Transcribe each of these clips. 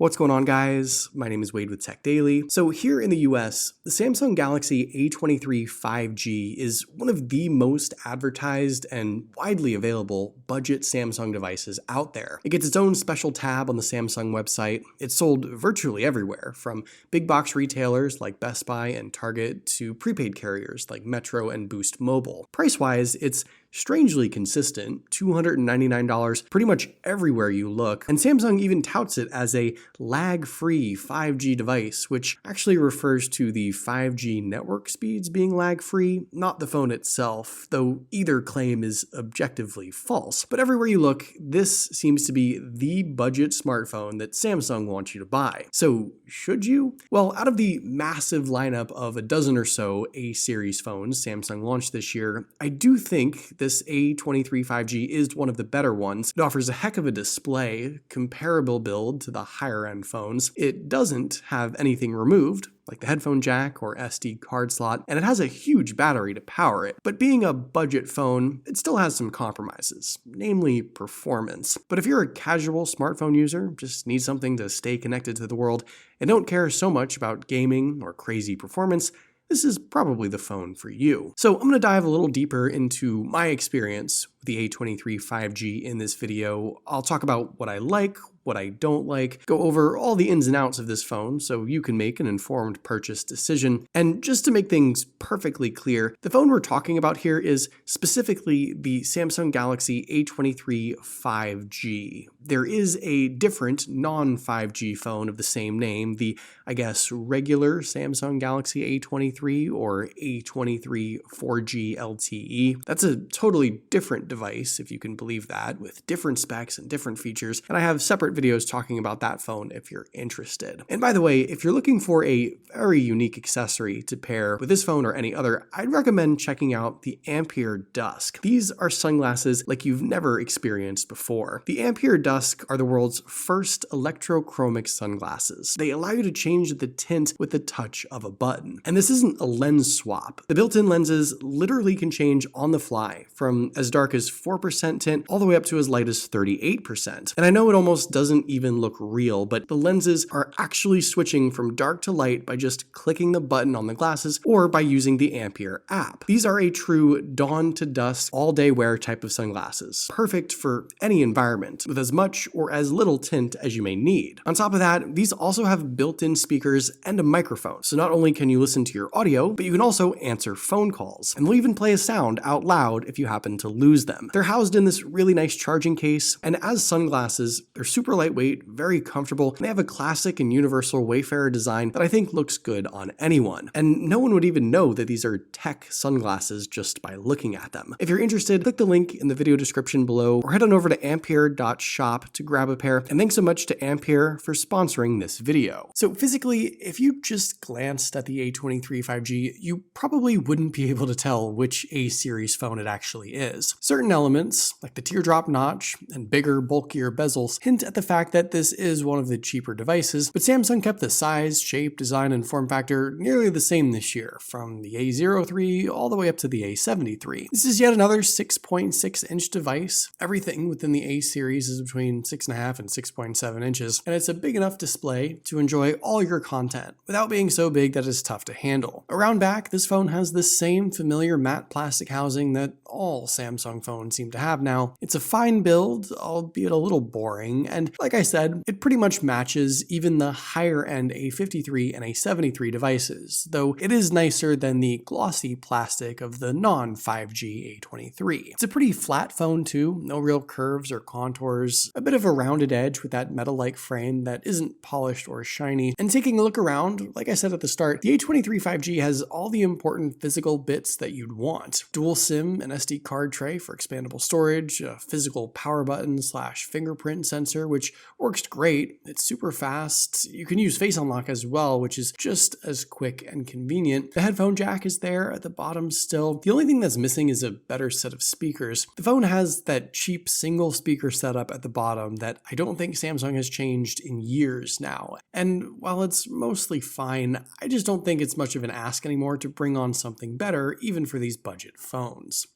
What's going on, guys? My name is Wade with Tech Daily. So here in the US, the Samsung Galaxy A23 5G is one of the most advertised and widely available budget Samsung devices out there. It gets its own special tab on the Samsung website. It's sold virtually everywhere, from big box retailers like Best Buy and Target to prepaid carriers like Metro and Boost Mobile. Price-wise, it's strangely consistent, $299 pretty much everywhere you look, and Samsung even touts it as a lag-free 5G device, which actually refers to the 5G network speeds being lag-free, not the phone itself, though either claim is objectively false. But everywhere you look, this seems to be the budget smartphone that Samsung wants you to buy. So should you? Well, out of the massive lineup of a dozen or so A-series phones Samsung launched this year, I do think this A23 5G is one of the better ones. It offers a heck of a display, comparable build to the higher end phones. It doesn't have anything removed, like the headphone jack or SD card slot, and it has a huge battery to power it. But being a budget phone, it still has some compromises, namely performance. But if you're a casual smartphone user, just need something to stay connected to the world, and don't care so much about gaming or crazy performance, this is probably the phone for you. So I'm going to dive a little deeper into my experience with the A23 5G in this video. I'll talk about what I like, what I don't like, go over all the ins and outs of this phone so you can make an informed purchase decision. And just to make things perfectly clear, the phone we're talking about here is specifically the Samsung Galaxy A23 5G. There is a different non-5G phone of the same name, the, I guess, regular Samsung Galaxy A23 or A23 4G LTE. That's a totally different device, if you can believe that, with different specs and different features, and I have separate videos talking about that phone if you're interested. And by the way, if you're looking for a very unique accessory to pair with this phone or any other, I'd recommend checking out the Ampere Dusk. These are sunglasses like you've never experienced before. The Ampere Dusk are the world's first electrochromic sunglasses. They allow you to change the tint with the touch of a button. And this isn't a lens swap. The built-in lenses literally can change on the fly, from as dark as 4% tint all the way up to as light as 38%. And I know it almost doesn't even look real, but the lenses are actually switching from dark to light by just clicking the button on the glasses or by using the Ampere app. These are a true dawn to dusk, all-day wear type of sunglasses, perfect for any environment, with as much or as little tint as you may need. On top of that, these also have built-in speakers and a microphone, so not only can you listen to your audio, but you can also answer phone calls, and they'll even play a sound out loud if you happen to lose them. They're housed in this really nice charging case, and as sunglasses, they're super lightweight, very comfortable, and they have a classic and universal Wayfarer design that I think looks good on anyone. And no one would even know that these are tech sunglasses just by looking at them. If you're interested, click the link in the video description below or head on over to ampere.shop to grab a pair. And thanks so much to Ampere for sponsoring this video. So physically, if you just glanced at the A23 5G, you probably wouldn't be able to tell which A-series phone it actually is. Certain elements, like the teardrop notch and bigger, bulkier bezels, hint at the fact that this is one of the cheaper devices, but Samsung kept the size, shape, design, and form factor nearly the same this year, from the A03 all the way up to the A73. This is yet another 6.6-inch device. Everything within the A series is between 6.5 and 6.7 inches, and it's a big enough display to enjoy all your content, without being so big that it's tough to handle. Around back, this phone has the same familiar matte plastic housing that all Samsung phones seem to have now. It's a fine build, albeit a little boring, and like I said, it pretty much matches even the higher end A53 and A73 devices, though it is nicer than the glossy plastic of the non-5G A23. It's a pretty flat phone too, no real curves or contours, a bit of a rounded edge with that metal-like frame that isn't polished or shiny. And taking a look around, like I said at the start, the A23 5G has all the important physical bits that you'd want. Dual SIM and SD card tray for expandable storage, a physical power button / fingerprint sensor, which works great. It's super fast. You can use Face Unlock as well, which is just as quick and convenient. The headphone jack is there at the bottom still. The only thing that's missing is a better set of speakers. The phone has that cheap single speaker setup at the bottom that I don't think Samsung has changed in years now. And while it's mostly fine, I just don't think it's much of an ask anymore to bring on something better, even for these budget phones.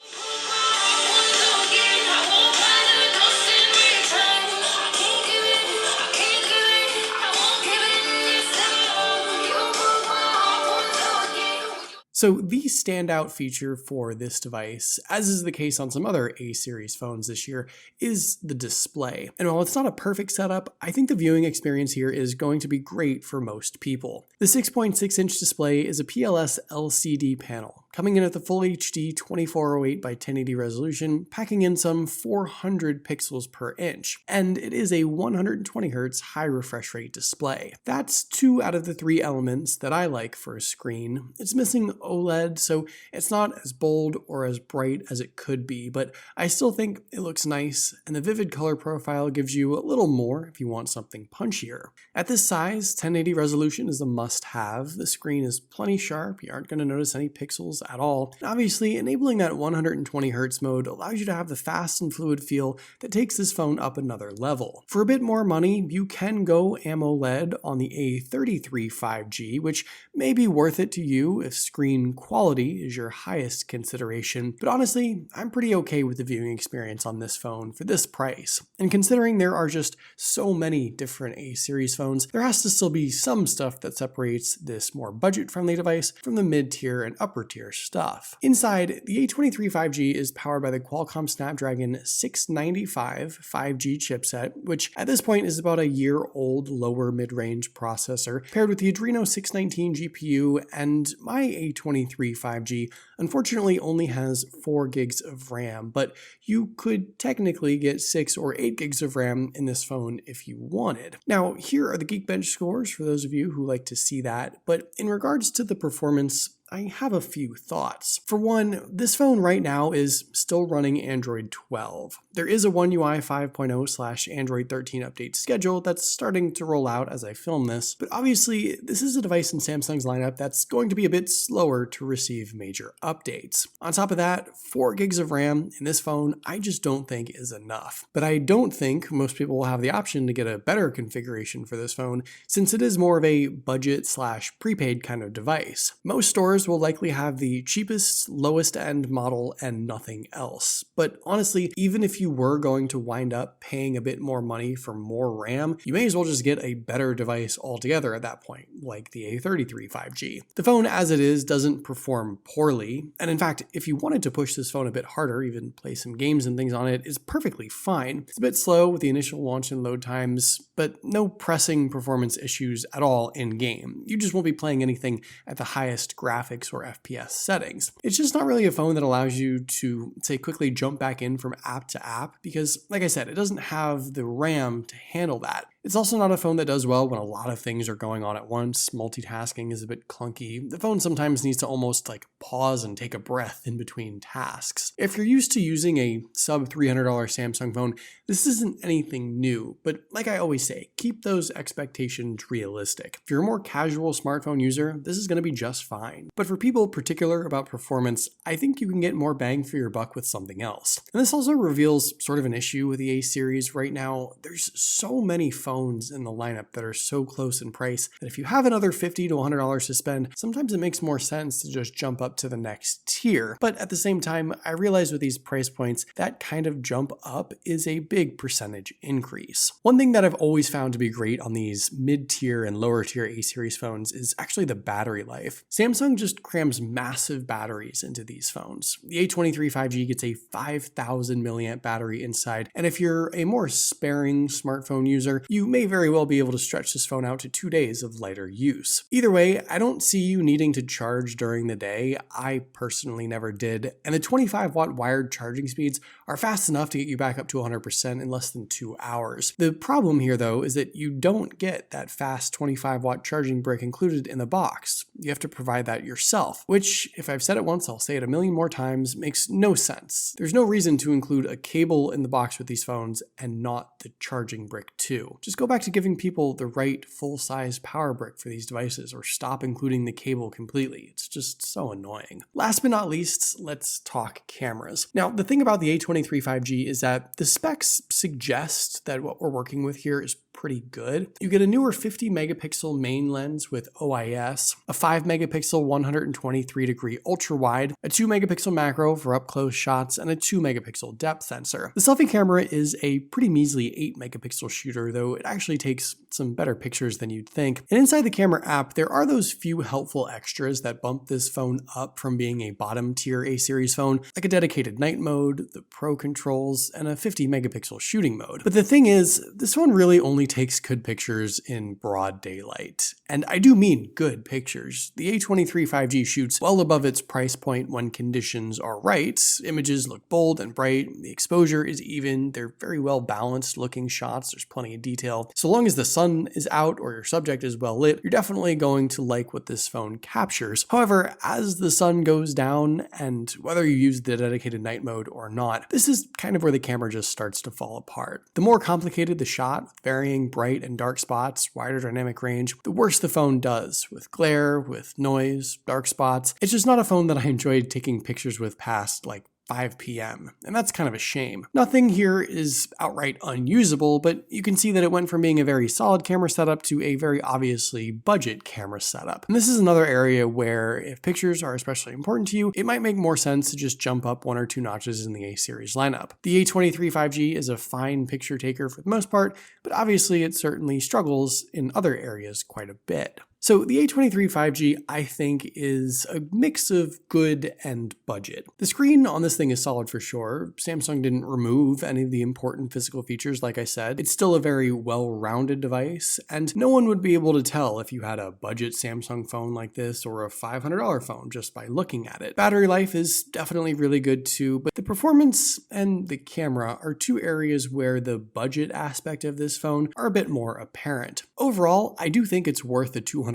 So the standout feature for this device, as is the case on some other A-series phones this year, is the display. And while it's not a perfect setup, I think the viewing experience here is going to be great for most people. The 6.6-inch display is a PLS LCD panel, coming in at the Full HD 2408 by 1080 resolution, packing in some 400 pixels per inch, and it is a 120Hz high refresh rate display. That's 2 out of the 3 elements that I like for a screen. It's missing OLED, so it's not as bold or as bright as it could be, but I still think it looks nice, and the vivid color profile gives you a little more if you want something punchier. At this size, 1080 resolution is a must-have. The screen is plenty sharp, you aren't going to notice any pixels at all. And obviously, enabling that 120Hz mode allows you to have the fast and fluid feel that takes this phone up another level. For a bit more money, you can go AMOLED on the A23 5G, which may be worth it to you if screen quality is your highest consideration, but honestly, I'm pretty okay with the viewing experience on this phone for this price. And considering there are just so many different A-series phones, there has to still be some stuff that separates this more budget-friendly device from the mid-tier and upper-tier stuff. Inside, the A23 5G is powered by the Qualcomm Snapdragon 695 5G chipset, which at this point is about a year-old lower mid-range processor, paired with the Adreno 619 GPU, and my A23 5G unfortunately only has 4 gigs of RAM, but you could technically get 6 or 8 gigs of RAM in this phone if you wanted. Now, here are the Geekbench scores for those of you who like to see that, but in regards to the performance, I have a few thoughts. For one, this phone right now is still running Android 12. There is a One UI 5.0/Android 13 update schedule that's starting to roll out as I film this, but obviously this is a device in Samsung's lineup that's going to be a bit slower to receive major updates. On top of that, 4 gigs of RAM in this phone I just don't think is enough. But I don't think most people will have the option to get a better configuration for this phone, since it is more of a budget/prepaid kind of device. Most stores will likely have the cheapest, lowest end model and nothing else. But honestly, even if you were going to wind up paying a bit more money for more RAM, you may as well just get a better device altogether at that point, like the A33 5G. The phone as it is doesn't perform poorly, and in fact, if you wanted to push this phone a bit harder, even play some games and things on it, it's perfectly fine. It's a bit slow with the initial launch and load times, but no pressing performance issues at all in-game. You just won't be playing anything at the highest graphics or FPS settings. It's just not really a phone that allows you to, say, quickly jump back in from app to app because, like I said, it doesn't have the RAM to handle that. It's also not a phone that does well when a lot of things are going on at once. Multitasking is a bit clunky. The phone sometimes needs to almost pause and take a breath in between tasks. If you're used to using a sub $300 Samsung phone, this isn't anything new, but like I always say, keep those expectations realistic. If you're a more casual smartphone user, this is going to be just fine. But for people particular about performance, I think you can get more bang for your buck with something else. And this also reveals sort of an issue with the A series right now. There's so many phones in the lineup that are so close in price that if you have another $50 to $100 to spend, sometimes it makes more sense to just jump up to the next tier. But at the same time, I realize with these price points, that kind of jump up is a big percentage increase. One thing that I've always found to be great on these mid-tier and lower-tier A-series phones is actually the battery life. Samsung just crams massive batteries into these phones. The A23 5G gets a 5,000 milliamp battery inside, and if you're a more sparing smartphone user, you may very well be able to stretch this phone out to 2 days of lighter use. Either way, I don't see you needing to charge during the day. I personally never did, and the 25-watt wired charging speeds are fast enough to get you back up to 100% in less than 2 hours. The problem here, though, is that you don't get that fast 25-watt charging brick included in the box. You have to provide that yourself, which, if I've said it once, I'll say it a million more times, makes no sense. There's no reason to include a cable in the box with these phones and not the charging brick too. Just go back to giving people the right full-size power brick for these devices, or stop including the cable completely. It's just so annoying. Last but not least, let's talk cameras. Now, the thing about the A23 5G is that the specs suggest that what we're working with here is pretty good. You get a newer 50 megapixel main lens with OIS, a 5 megapixel 123 degree ultra wide, a 2 megapixel macro for up close shots, and a 2 megapixel depth sensor. The selfie camera is a pretty measly 8 megapixel shooter, though it actually takes some better pictures than you'd think. And inside the camera app, there are those few helpful extras that bump this phone up from being a bottom tier A-series phone, like a dedicated night mode, the Pro controls, and a 50 megapixel shooting mode. But the thing is, this phone really only takes good pictures in broad daylight. And I do mean good pictures. The A23 5G shoots well above its price point when conditions are right. Images look bold and bright, the exposure is even, they're very well balanced looking shots, there's plenty of detail. So long as the sun is out or your subject is well lit, you're definitely going to like what this phone captures. However, as the sun goes down, and whether you use the dedicated night mode or not, this is kind of where the camera just starts to fall apart. The more complicated the shot, with varying bright and dark spots, wider dynamic range, the worse the phone does, with glare, with noise, dark spots. It's just not a phone that I enjoyed taking pictures with past like 5 p.m. And that's kind of a shame. Nothing here is outright unusable, but you can see that it went from being a very solid camera setup to a very obviously budget camera setup. And this is another area where if pictures are especially important to you, it might make more sense to just jump up 1 or 2 notches in the A-series lineup. The A23 5G is a fine picture taker for the most part, but obviously it certainly struggles in other areas quite a bit. So the A23 5G, I think, is a mix of good and budget. The screen on this thing is solid for sure. Samsung didn't remove any of the important physical features, like I said. It's still a very well-rounded device, and no one would be able to tell if you had a budget Samsung phone like this or a $500 phone just by looking at it. Battery life is definitely really good too, but the performance and the camera are two areas where the budget aspect of this phone are a bit more apparent. Overall, I do think it's worth the $299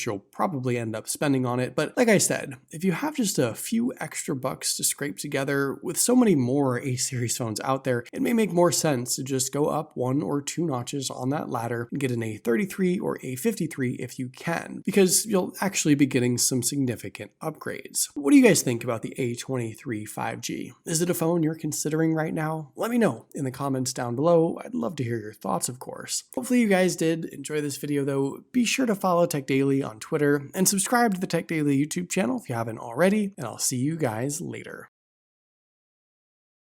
you'll probably end up spending on it, but like I said, if you have just a few extra bucks to scrape together, with so many more A-series phones out there, it may make more sense to just go up 1 or 2 notches on that ladder and get an A33 or A53 if you can, because you'll actually be getting some significant upgrades. What do you guys think about the A23 5G? Is it a phone you're considering right now? Let me know in the comments down below. I'd love to hear your thoughts, of course. Hopefully you guys did enjoy this video though. Be sure to follow Tech Daily on Twitter and subscribe to the Tech Daily YouTube channel if you haven't already, and I'll see you guys later.